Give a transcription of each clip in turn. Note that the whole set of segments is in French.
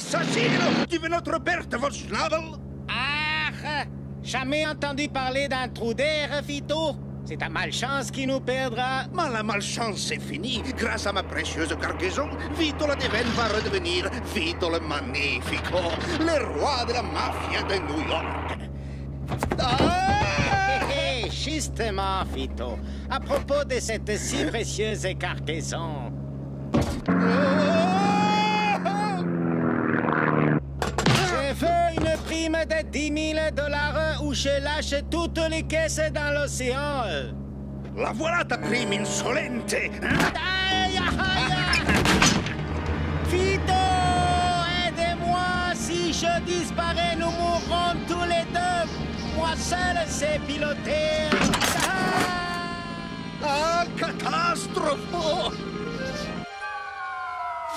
assassino! Tu veux notre perte, votre schnabel? Ah! Jamais entendu parler d'un trou d'air, Vito? C'est ta malchance qui nous perdra. Mais la malchance, c'est fini. Grâce à ma précieuse cargaison, Vito la Devenne va redevenir Vito le Magnifico, le roi de la mafia de New York. Hé, justement, Vito, à propos de cette si précieuse cargaison. Je veux une prime de 10 000 $ ou je lâche toutes les caisses dans l'océan. La voilà ta prime insolente. Aïe, aïe, aïe. Vito, aide-moi. Si je disparais, nous mourrons tous les deux. Moi seul sais piloter. Ah, catastrophe!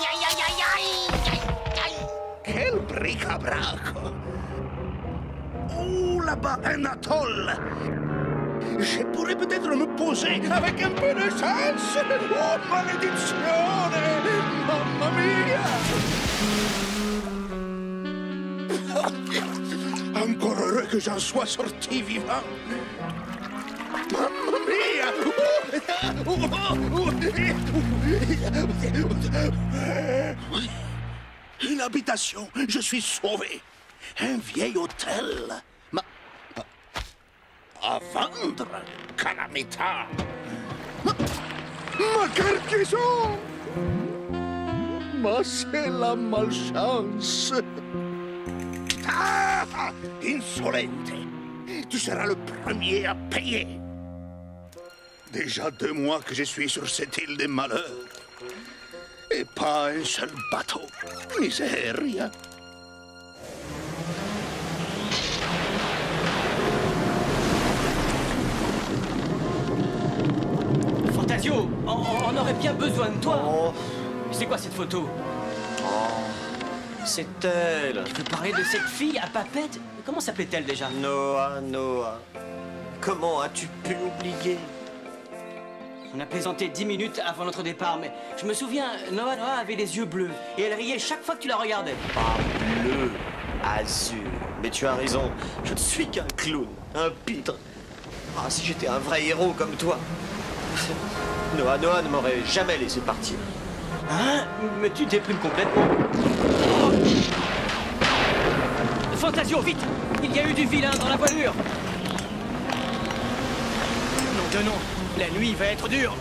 Aïe, aïe, aïe, aïe, aïe, aïe. Quel bric-à-brac! Oh, là-bas, un atoll! Je pourrais peut-être me poser avec un peu de chance! Oh, malédiction! Mamma mia! Encore heureux que j'en sois sorti vivant! Mamma mia! Une habitation, je suis sauvé. Un vieil hôtel. À vendre, calamita. Ma cargaison. Mais c'est la malchance. Ah, insolente. Tu seras le premier à payer. Déjà 2 mois que je suis sur cette île des malheurs. Et pas un seul bateau. Miséria. Fantasio, on aurait bien besoin de toi. Oh. C'est quoi cette photo? C'est elle. Tu veux parler de cette fille à papette? Comment s'appelait-elle déjà? Noah. Comment as-tu pu oublier? On a plaisanté 10 minutes avant notre départ, mais je me souviens, Noah avait les yeux bleus et elle riait chaque fois que tu la regardais. Pas bleu, azur. Mais tu as raison, je ne suis qu'un clown, un pitre. Ah, si j'étais un vrai héros comme toi. Noah ne m'aurait jamais laissé partir. Hein? Mais tu déprimes complètement. Fantasio, vite! Il y a eu du vilain dans la voilure. Non de non, la nuit va être dure.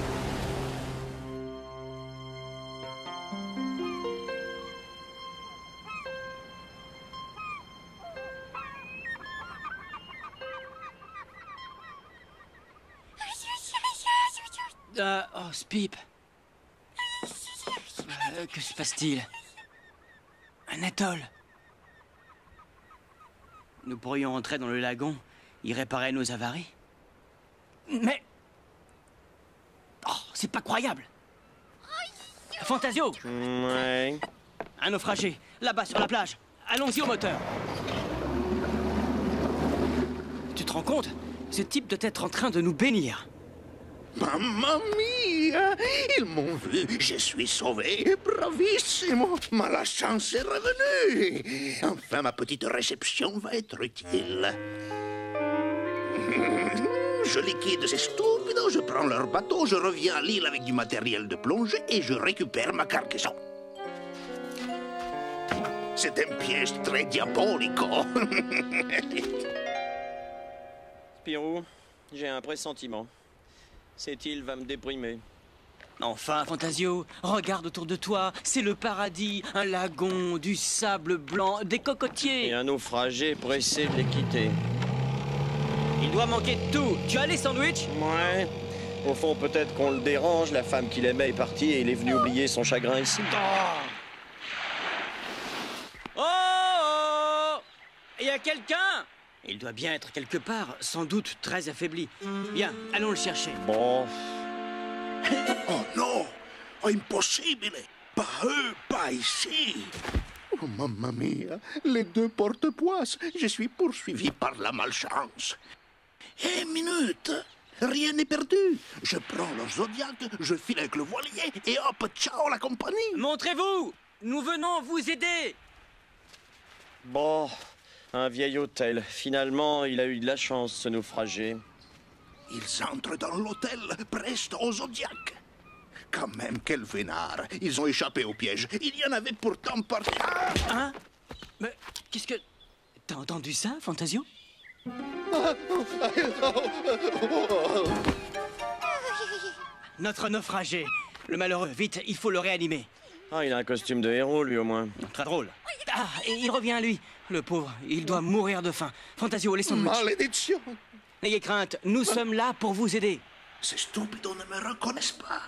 Oh, Spip. Que se passe-t-il? Un atoll. Nous pourrions entrer dans le lagon, y réparer nos avaries. Mais... Oh, c'est pas croyable. Fantasio! Ouais. Un naufragé, là-bas sur la plage. Allons-y au moteur. Tu te rends compte? Ce type doit être en train de nous bénir. Mamma mia! Ils m'ont vu, je suis sauvé, bravissimo! Mais la chance est revenue! Enfin, ma petite réception va être utile. Je liquide ces stupides, je prends leur bateau, je reviens à l'île avec du matériel de plongée et je récupère ma cargaison. C'est un piège très diabolique. Spirou, j'ai un pressentiment. Cette île va me déprimer. Enfin, Fantasio, regarde autour de toi. C'est le paradis, un lagon, du sable blanc, des cocotiers. Et un naufragé pressé de les quitter. Il doit manquer de tout. Tu as les sandwichs? Ouais. Au fond, peut-être qu'on le dérange. La femme qu'il aimait est partie et il est venu oublier son chagrin ici. Oh! Il y a quelqu'un? Il doit bien être quelque part, sans doute très affaibli. Bien, allons le chercher. Bon. Oh non! Impossible! Pas eux, pas ici! Oh, mamma mia! Les 2 porte-poisses! Je suis poursuivi par la malchance. Eh, minute! Rien n'est perdu! Je prends leur zodiaque, je file avec le voilier et hop, ciao la compagnie! Montrez-vous! Nous venons vous aider! Bon, un vieil hôtel. Finalement, il a eu de la chance, ce naufragé. Ils entrent dans l'hôtel, presto au Zodiac. Quand même, quel vénard. Ils ont échappé au piège. Il y en avait pourtant partout. Ah! Hein? Mais qu'est-ce que... T'as entendu ça, Fantasio? Notre naufragé. Le malheureux, vite, il faut le réanimer. Ah, il a un costume de héros, lui, au moins. Très drôle. Ah, et il revient, lui. Le pauvre, il doit mourir de faim. Fantasio, laissons-le. Malédiction! N'ayez crainte, nous sommes là pour vous aider. Ces stupides ne me reconnaissent pas.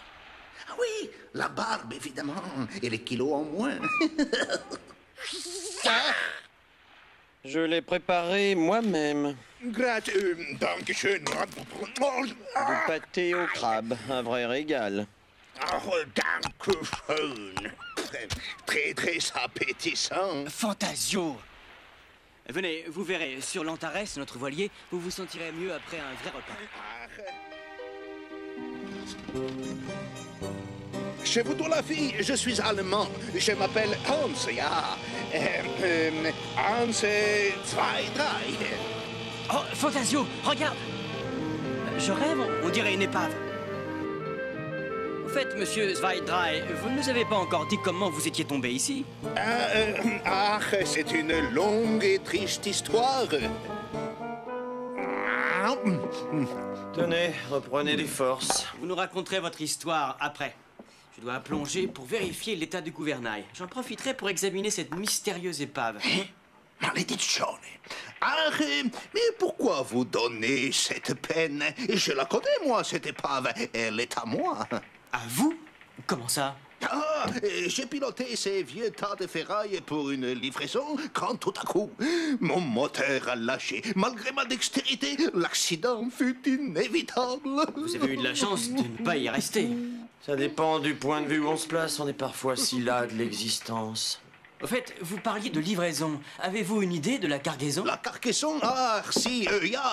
Ah oui, la barbe, évidemment, et les kilos en moins. Je l'ai préparé moi-même. Dankeschön. Du pâté au crabe, un vrai régal. Oh, dankeschön. Très, très appétissant. Fantasio! Venez, vous verrez, sur l'Antares, notre voilier, vous vous sentirez mieux après un vrai repas. Je vous donne la vie, je suis allemand. Je m'appelle Hans, ja. Hans Zweidrei. Oh, Fantasio, regarde! Je rêve, on dirait une épave. En fait, monsieur Zweidrei, vous ne nous avez pas encore dit comment vous étiez tombé ici. C'est une longue et triste histoire. Tenez, reprenez des forces. Vous nous raconterez votre histoire après. Je dois plonger pour vérifier l'état du gouvernail. J'en profiterai pour examiner cette mystérieuse épave. Malédiction. Mais pourquoi vous donnez cette peine? Je la connais, moi, cette épave. Elle est à moi. À vous? Comment ça? Ah, j'ai piloté ces vieux tas de ferraille pour une livraison quand tout à coup, mon moteur a lâché. Malgré ma dextérité, l'accident fut inévitable. Vous avez eu de la chance de ne pas y rester. Ça dépend du point de vue où on se place. On est parfois si las de l'existence. Au fait, vous parliez de livraison. Avez-vous une idée de la cargaison? La cargaison? Ah, si,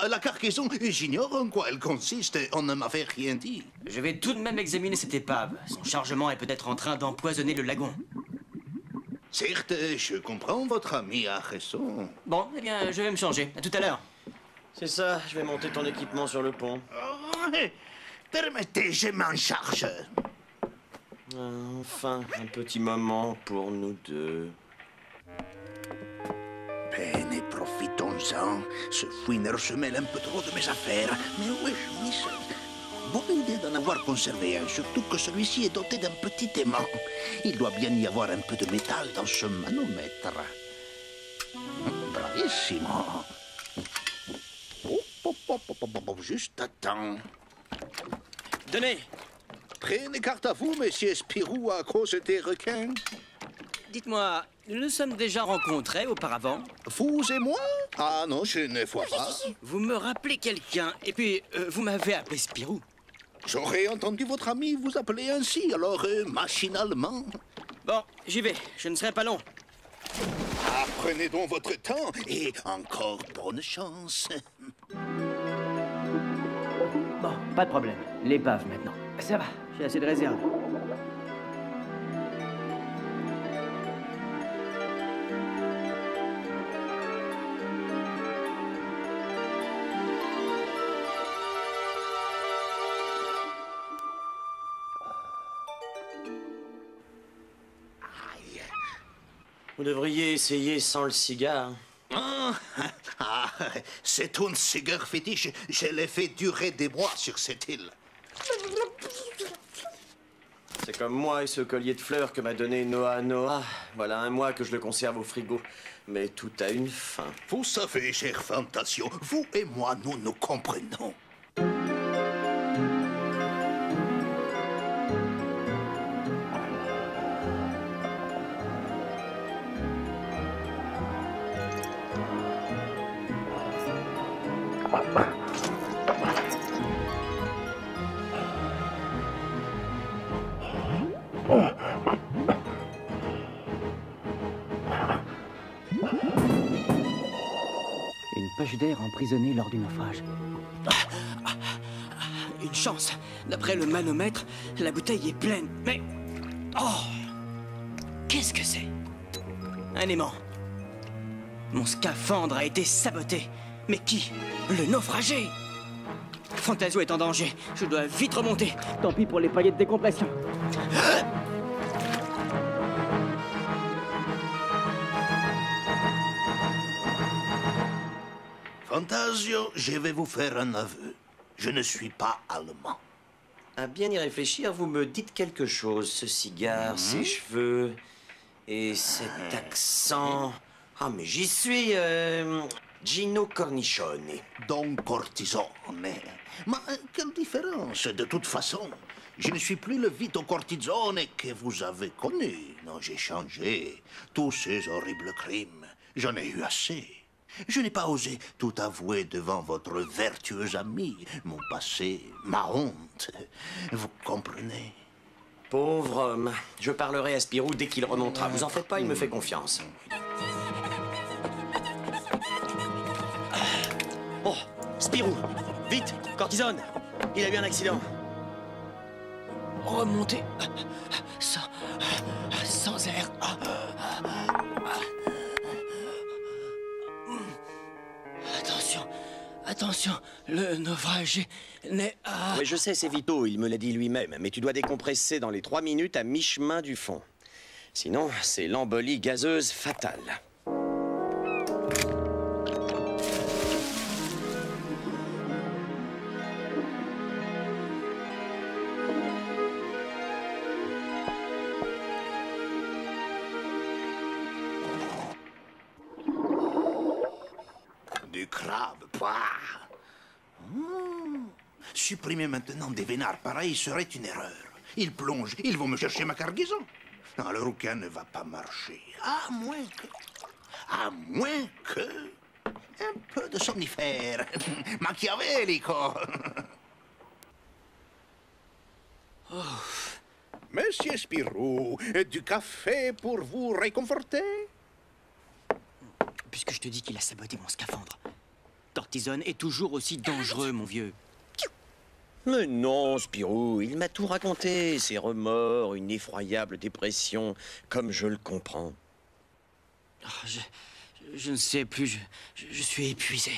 la cargaison. J'ignore en quoi elle consiste. On ne m'avait rien dit. Je vais tout de même examiner cette épave. Son chargement est peut-être en train d'empoisonner le lagon. Certes, je comprends, votre ami a raison. Bon, eh bien, je vais me changer. À tout à l'heure. C'est ça, je vais monter ton équipement sur le pont. Oh, permettez, je m'en charge. Enfin, un petit moment pour nous deux. Bene, profitons-en. Ce fouineur se mêle un peu trop de mes affaires. Mais où est-je mis ce... Bonne idée d'en avoir conservé un, surtout que celui-ci est doté d'un petit aimant. Il doit bien y avoir un peu de métal dans ce manomètre. Bravissimo. Juste à temps. Donnez! Prenez garde à vous, monsieur Spirou, à cause des requins. Dites-moi, nous nous sommes déjà rencontrés auparavant? Vous et moi? Ah non, je ne vois pas. Vous me rappelez quelqu'un, et puis vous m'avez appelé Spirou. J'aurais entendu votre ami vous appeler ainsi, alors machinalement. Bon, j'y vais, je ne serai pas long. Prenez donc votre temps et encore bonne chance. Bon, pas de problème. L'épave maintenant. Ça va, j'ai assez de réserve. Vous devriez essayer sans le cigare. C'est un cigare fétiche. Je l'ai fait durer des mois sur cette île. C'est comme moi et ce collier de fleurs que m'a donné Noah. Voilà un mois que je le conserve au frigo. Mais tout a une fin. Vous savez, cher Fantasio, vous et moi, nous nous comprenons. Une poche d'air emprisonnée lors du naufrage. Une chance. D'après le manomètre, la bouteille est pleine. Mais... oh! Qu'est-ce que c'est? Un aimant. Mon scaphandre a été saboté. Mais qui? Le naufragé! Fantasio est en danger. Je dois vite remonter. Tant pis pour les paliers de décompression. Fantasio, je vais vous faire un aveu. Je ne suis pas allemand. À bien y réfléchir, vous me dites quelque chose. Ce cigare, ces cheveux et cet accent. Ah, mais j'y suis, Gino Cornichone. Don Cortisone. Mais quelle différence, de toute façon. Je ne suis plus le Vito Cortisone que vous avez connu. Non, j'ai changé. Tous ces horribles crimes, j'en ai eu assez. Je n'ai pas osé tout avouer devant votre vertueux ami. Mon passé, ma honte. Vous comprenez? Pauvre homme. Je parlerai à Spirou dès qu'il remontera. Vous en faites pas, il me fait confiance. Oh, Spirou, vite, Cortisone. Il a eu un accident. Remonter sans air. Attention, le naufragé n'est... Oui, je sais, c'est Vito, il me l'a dit lui-même. Mais tu dois décompresser dans les 3 minutes à mi-chemin du fond. Sinon, c'est l'embolie gazeuse fatale. Du crabe, Supprimer maintenant des vénards pareils serait une erreur. Ils plongent, ils vont me chercher ma cargaison. Non, le rouquin ne va pas marcher. À moins que... Un peu de somnifère. Machiavélico. Monsieur Spirou, du café pour vous réconforter? Puisque je te dis qu'il a saboté mon scaphandre. Cortisone est toujours aussi dangereux, mon vieux. Mais non, Spirou, il m'a tout raconté. Ses remords, une effroyable dépression, comme je le comprends. Oh, je ne sais plus, je suis épuisé.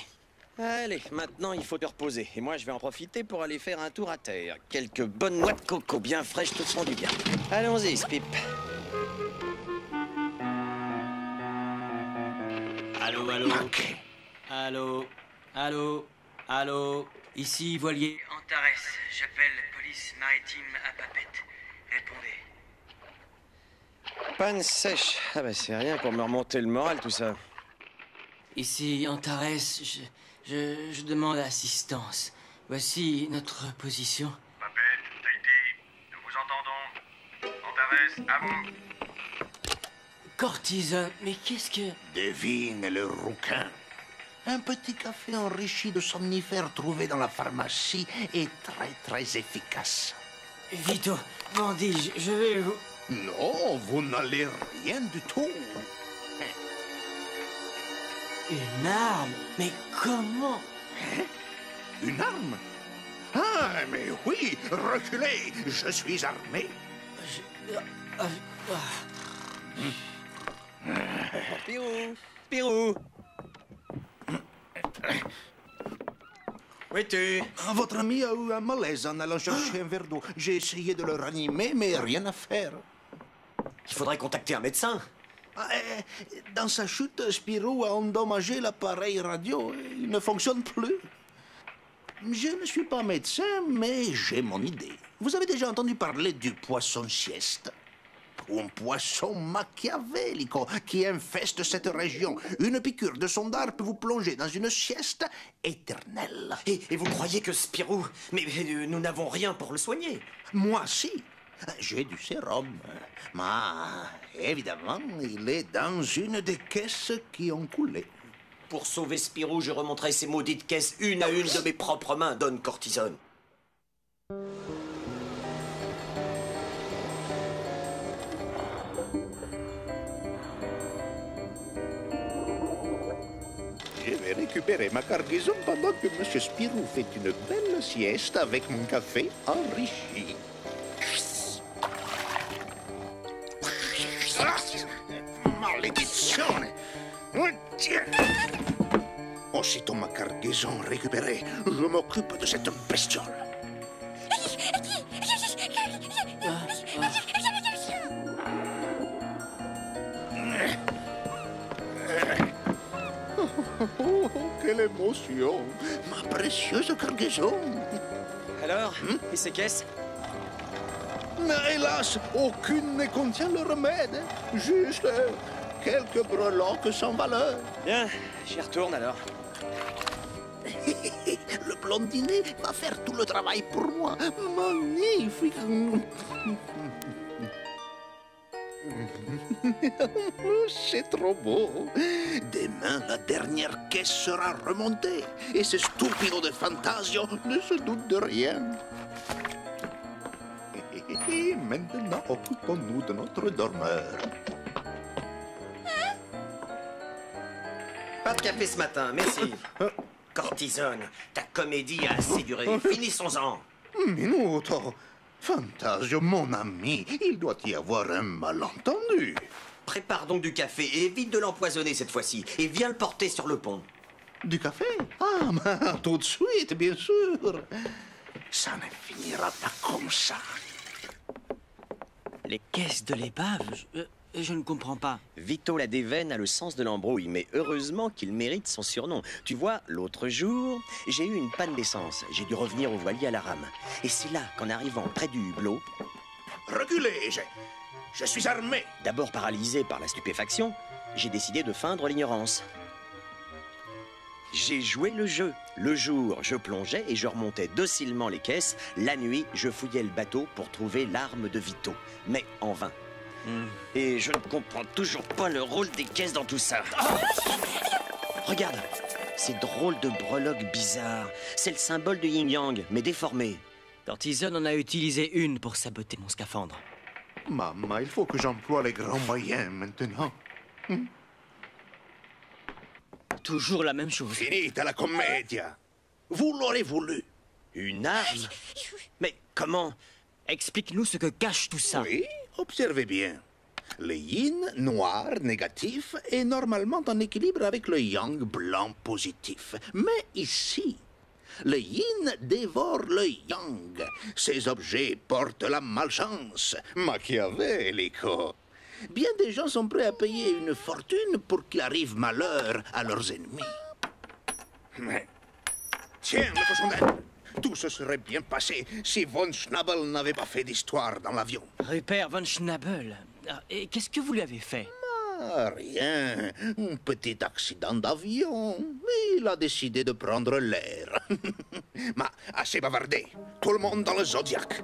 Allez, maintenant il faut te reposer. Et moi, je vais en profiter pour aller faire un tour à terre. Quelques bonnes noix de coco bien fraîches te feront du bien. Allons-y, Spip. Allô, allô. Allô. Ici, voilier Antares. J'appelle police maritime à Papette. Répondez. Panne sèche. Ah bah c'est rien pour me remonter le moral, tout ça. Ici, Antares, je demande assistance. Voici notre position. Papette, Tahiti, nous vous entendons. Antares, à vous. Cortisone, mais qu'est-ce que... Devine le rouquin. Un petit café enrichi de somnifères trouvé dans la pharmacie est très efficace. Vito, bandit, je vais vous... Non, vous n'allez rien du tout. Une arme? Mais comment? Une arme? Ah, mais oui, reculez, je suis armé. Spirou. Où es-tu? Votre ami a eu un malaise en allant chercher un verre d'eau. J'ai essayé de le ranimer, mais rien à faire. Il faudrait contacter un médecin. Dans sa chute, Spirou a endommagé l'appareil radio. Il ne fonctionne plus. Je ne suis pas médecin, mais j'ai mon idée. Vous avez déjà entendu parler du poisson sieste? Un poisson machiavélico qui infeste cette région. Une piqûre de son dard peut vous plonger dans une sieste éternelle. Et vous croyez que Spirou... Mais nous n'avons rien pour le soigner. Moi, si. J'ai du sérum. Mais, évidemment, il est dans une des caisses qui ont coulé. Pour sauver Spirou, je remonterai ces maudites caisses une à une de mes propres mains, Don Cortisone. Je vais récupérer ma cargaison pendant que M. Spirou fait une belle sieste avec mon café enrichi. Malédiction! Tiens. Aussitôt ma cargaison récupérée, je m'occupe de cette bestiole. Oh, quelle émotion! Ma précieuse cargaison! Alors, et ces caisses? Mais hélas, aucune ne contient le remède. Juste quelques breloques sans valeur. Bien, j'y retourne alors. Le blondinet va faire tout le travail pour moi. Magnifique! C'est trop beau. Demain, la dernière caisse sera remontée. Et ce stupido de Fantasio ne se doute de rien. Et maintenant, occupons-nous de notre dormeur. Pas de café ce matin, merci. Cortisone, ta comédie a assez duré. Finissons-en. Minuto. Fantasio, mon ami, il doit y avoir un malentendu. Prépare donc du café et évite de l'empoisonner cette fois-ci. Et viens le porter sur le pont. Du café? Ah, mais tout de suite, bien sûr. Ça ne finira pas comme ça. Les caisses de l'épave, je ne comprends pas. Vito la Déveine a le sens de l'embrouille, mais heureusement qu'il mérite son surnom. Tu vois, l'autre jour, j'ai eu une panne d'essence. J'ai dû revenir au voilier à la rame. Et c'est là qu'en arrivant près du hublot... Reculez, je suis armé. D'abord paralysé par la stupéfaction, j'ai décidé de feindre l'ignorance. J'ai joué le jeu. Le jour, je plongeais et je remontais docilement les caisses. La nuit, je fouillais le bateau pour trouver l'arme de Vito. Mais en vain. Et je ne comprends toujours pas le rôle des caisses dans tout ça. Regarde, ces drôles de breloques bizarres. C'est le symbole de yin-yang, mais déformé. Cortisone en a utilisé une pour saboter mon scaphandre. Maman, il faut que j'emploie les grands moyens maintenant. Toujours la même chose. Finita la commedia. Vous l'aurez voulu. Une arme? Mais comment? Explique-nous ce que cache tout ça. Oui, observez bien. Le yin, noir, négatif, est normalement en équilibre avec le yang, blanc, positif. Mais ici, le yin dévore le yang. Ces objets portent la malchance. Machiavélico. Bien des gens sont prêts à payer une fortune pour qu'il arrive malheur à leurs ennemis. Mais... Tiens, le cochon d'Inde. Tout se serait bien passé si von Schnabel n'avait pas fait d'histoire dans l'avion. Rupert von Schnabel. Et qu'est-ce que vous lui avez fait? Ah, rien. Un petit accident d'avion. Mais il a décidé de prendre l'air. Mais assez bavardé. Tout le monde dans le Zodiac.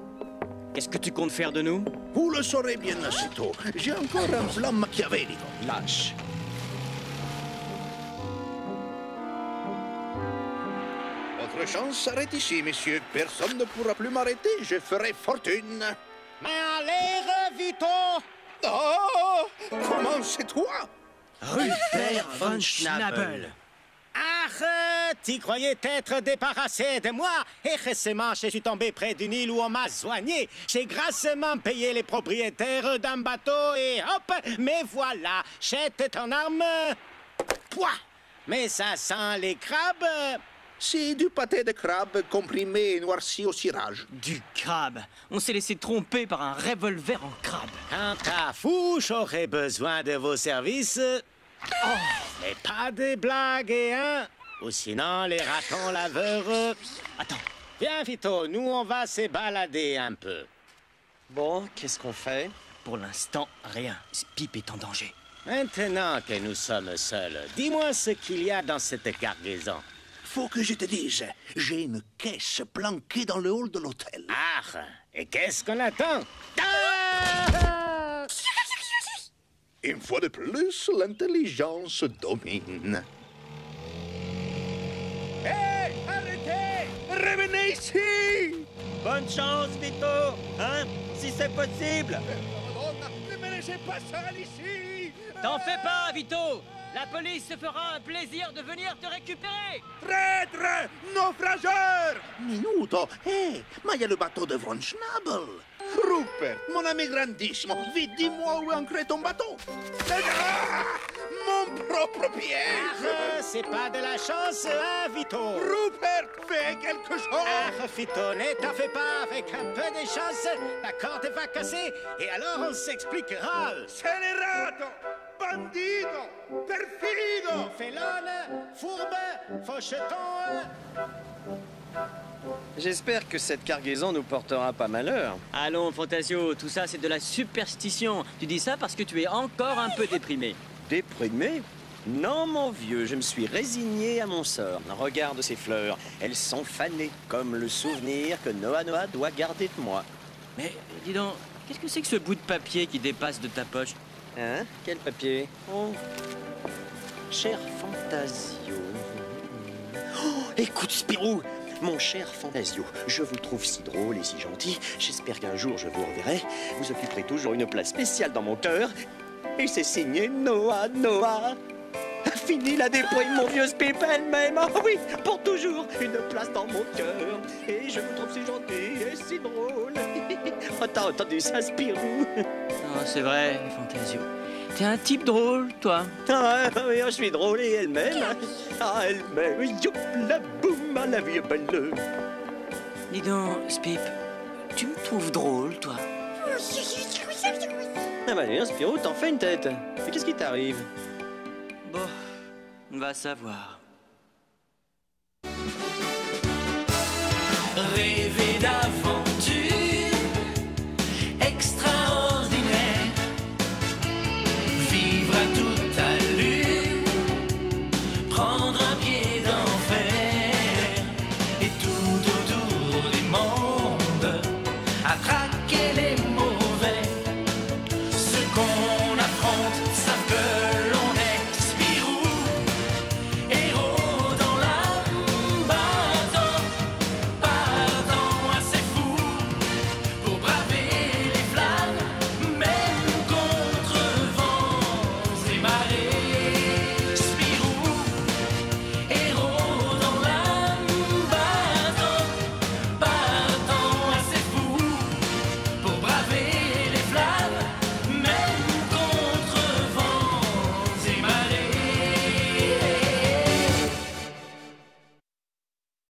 Qu'est-ce que tu comptes faire de nous? Vous le saurez bien assez tôt. J'ai encore un plan machiavélico. Lâche. Votre chance s'arrête ici, messieurs. Personne ne pourra plus m'arrêter. Je ferai fortune. Mais allez, Vito! Oh! Comment c'est toi? Rupert von Schnabel. Arrête! Tu croyais t'être débarrassé de moi? Et récemment, je suis tombé près d'une île où on m'a soigné. J'ai grassement payé les propriétaires d'un bateau et hop! Mais voilà, jette ton arme. Pouah! Mais ça sent les crabes. C'est du pâté de crabe comprimé et noirci au cirage. Du crabe. On s'est laissé tromper par un revolver en crabe. Quant à vous, j'aurais besoin de vos services. Oh, mais pas de blagues, hein? Ou sinon, les ratons laveurs... Attends. Viens, Vito, nous, on va se balader un peu. Bon, qu'est-ce qu'on fait? Pour l'instant, rien. Spip est en danger. Maintenant que nous sommes seuls, dis-moi ce qu'il y a dans cette cargaison. Faut que je te dise, j'ai une caisse planquée dans le hall de l'hôtel. Ah, et qu'est-ce qu'on attend? Ah! Une fois de plus, l'intelligence domine. Hé, arrêtez! Revenez ici! Bonne chance, Vito. Hein? Si c'est possible. Ne me laissez pas seul ici! T'en fais pas, Vito. La police se fera un plaisir de venir te récupérer. Traître! Naufrageur! Minuto! Hé, mais il y a le bateau de von Schnabel. Rupert, mon ami grandissimo, vite, dis-moi où est ancré ton bateau. Ah, mon propre piège. C'est pas de la chance, hein, Vito? Rupert, fais quelque chose. Ah, Vito, ne t'en fais pas, avec un peu de chance, la corde va casser, et alors on s'expliquera. Scélérato, bandito, perfido. Félone, fourbe, faucheton. J'espère que cette cargaison nous portera pas malheur. Allons, Fantasio, tout ça c'est de la superstition. Tu dis ça parce que tu es encore un peu déprimé. Déprimé? Non, mon vieux, je me suis résigné à mon sort. Regarde ces fleurs, elles sont fanées, comme le souvenir que Noah doit garder de moi. Mais dis donc, qu'est-ce que c'est que ce bout de papier qui dépasse de ta poche? Hein? Quel papier? Oh, cher Fantasio. Oh, écoute, Spirou! Mon cher Fantasio, je vous trouve si drôle et si gentil. J'espère qu'un jour je vous reverrai. Vous occuperez toujours une place spéciale dans mon cœur. Et c'est signé Noah. Fini la déprime, mon vieux Spip, elle-même. Oh oui, pour toujours, une place dans mon cœur. Et je vous trouve si gentil et si drôle. Oh, t'as entendu ça, Spirou? Non, c'est vrai, Fantasio. T'es un type drôle, toi. Ah oui, je suis drôle et elle-même. Ah, elle-même. Youp, la boum, la vie est belle. Dis donc, Spip, tu me trouves drôle, toi? Ah bah viens, Spirou, t'en fais une tête. Mais qu'est-ce qui t'arrive? Bon, on va savoir. Rêver d'avant.